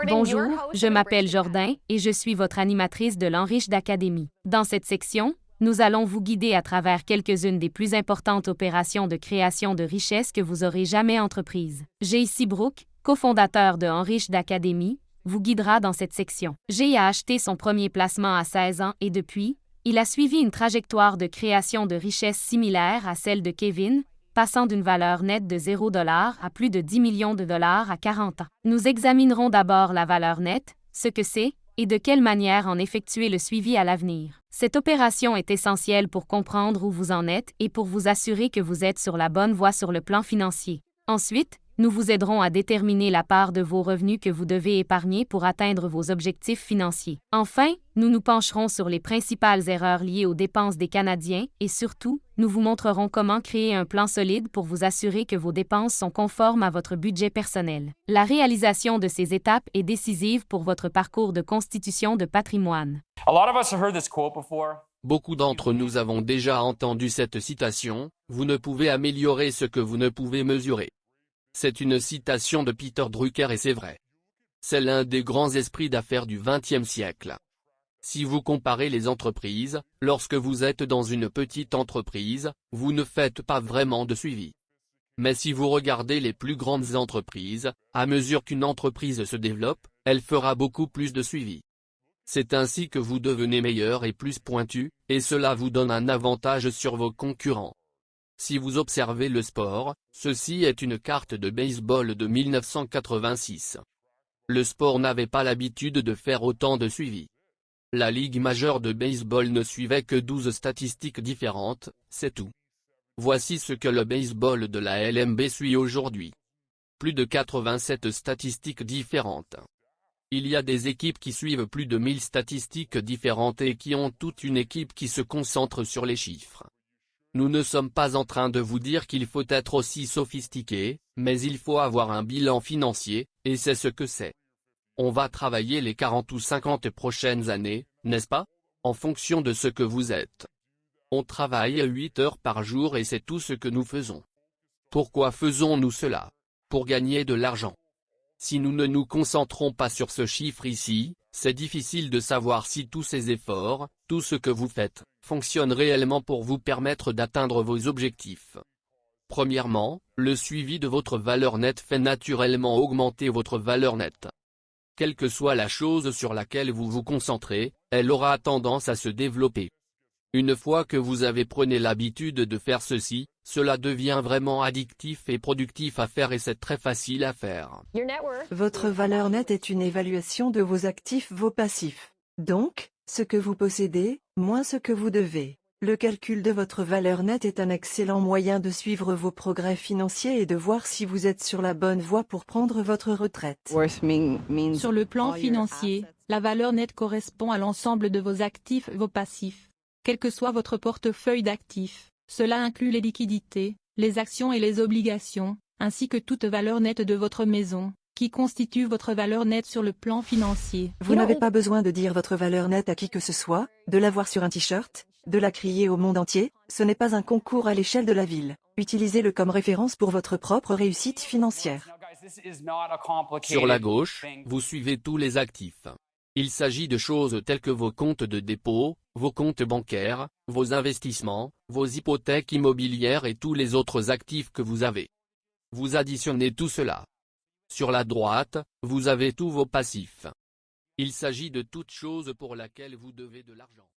Bonjour, je m'appelle Jordan et je suis votre animatrice de l'Enriched Academy. Dans cette section, nous allons vous guider à travers quelques-unes des plus importantes opérations de création de richesse que vous aurez jamais entreprises. J.C. Brooke, cofondateur de Enriched Academy, vous guidera dans cette section. Jay a acheté son premier placement à 16 ans et depuis, il a suivi une trajectoire de création de richesse similaire à celle de Kevin, passant d'une valeur nette de $0 à plus de 10 millions de dollars à 40 ans. Nous examinerons d'abord la valeur nette, ce que c'est, et de quelle manière en effectuer le suivi à l'avenir. Cette opération est essentielle pour comprendre où vous en êtes et pour vous assurer que vous êtes sur la bonne voie sur le plan financier. Ensuite, nous vous aiderons à déterminer la part de vos revenus que vous devez épargner pour atteindre vos objectifs financiers. Enfin, nous nous pencherons sur les principales erreurs liées aux dépenses des Canadiens et surtout, nous vous montrerons comment créer un plan solide pour vous assurer que vos dépenses sont conformes à votre budget personnel. La réalisation de ces étapes est décisive pour votre parcours de constitution de patrimoine. Beaucoup d'entre nous avons déjà entendu cette citation, « Vous ne pouvez améliorer ce que vous ne pouvez mesurer ». C'est une citation de Peter Drucker et c'est vrai. C'est l'un des grands esprits d'affaires du XXe siècle. Si vous comparez les entreprises, lorsque vous êtes dans une petite entreprise, vous ne faites pas vraiment de suivi. Mais si vous regardez les plus grandes entreprises, à mesure qu'une entreprise se développe, elle fera beaucoup plus de suivi. C'est ainsi que vous devenez meilleur et plus pointu, et cela vous donne un avantage sur vos concurrents. Si vous observez le sport, ceci est une carte de baseball de 1986. Le sport n'avait pas l'habitude de faire autant de suivi. La Ligue majeure de baseball ne suivait que 12 statistiques différentes, c'est tout. Voici ce que le baseball de la LMB suit aujourd'hui. Plus de 87 statistiques différentes. Il y a des équipes qui suivent plus de 1000 statistiques différentes et qui ont toute une équipe qui se concentre sur les chiffres. Nous ne sommes pas en train de vous dire qu'il faut être aussi sophistiqué, mais il faut avoir un bilan financier, et c'est ce que c'est. On va travailler les 40 ou 50 prochaines années, n'est-ce pas? En fonction de ce que vous êtes. On travaille 8 heures par jour et c'est tout ce que nous faisons. Pourquoi faisons-nous cela? Pour gagner de l'argent. Si nous ne nous concentrons pas sur ce chiffre ici, c'est difficile de savoir si tous ces efforts, tout ce que vous faites, fonctionne réellement pour vous permettre d'atteindre vos objectifs. Premièrement, le suivi de votre valeur nette fait naturellement augmenter votre valeur nette. Quelle que soit la chose sur laquelle vous vous concentrez, elle aura tendance à se développer. Une fois que vous avez pris l'habitude de faire ceci, cela devient vraiment addictif et productif à faire et c'est très facile à faire. Votre valeur nette est une évaluation de vos actifs, vos passifs. Donc, ce que vous possédez, moins ce que vous devez. Le calcul de votre valeur nette est un excellent moyen de suivre vos progrès financiers et de voir si vous êtes sur la bonne voie pour prendre votre retraite. Sur le plan financier, la valeur nette correspond à l'ensemble de vos actifs et vos passifs. Quel que soit votre portefeuille d'actifs, cela inclut les liquidités, les actions et les obligations, ainsi que toute valeur nette de votre maison, qui constitue votre valeur nette sur le plan financier. Vous n'avez pas besoin de dire votre valeur nette à qui que ce soit, de l'avoir sur un t-shirt, de la crier au monde entier, ce n'est pas un concours à l'échelle de la ville. Utilisez-le comme référence pour votre propre réussite financière. Sur la gauche, vous suivez tous les actifs. Il s'agit de choses telles que vos comptes de dépôt, vos comptes bancaires, vos investissements, vos hypothèques immobilières et tous les autres actifs que vous avez. Vous additionnez tout cela. Sur la droite, vous avez tous vos passifs. Il s'agit de toute chose pour laquelle vous devez de l'argent.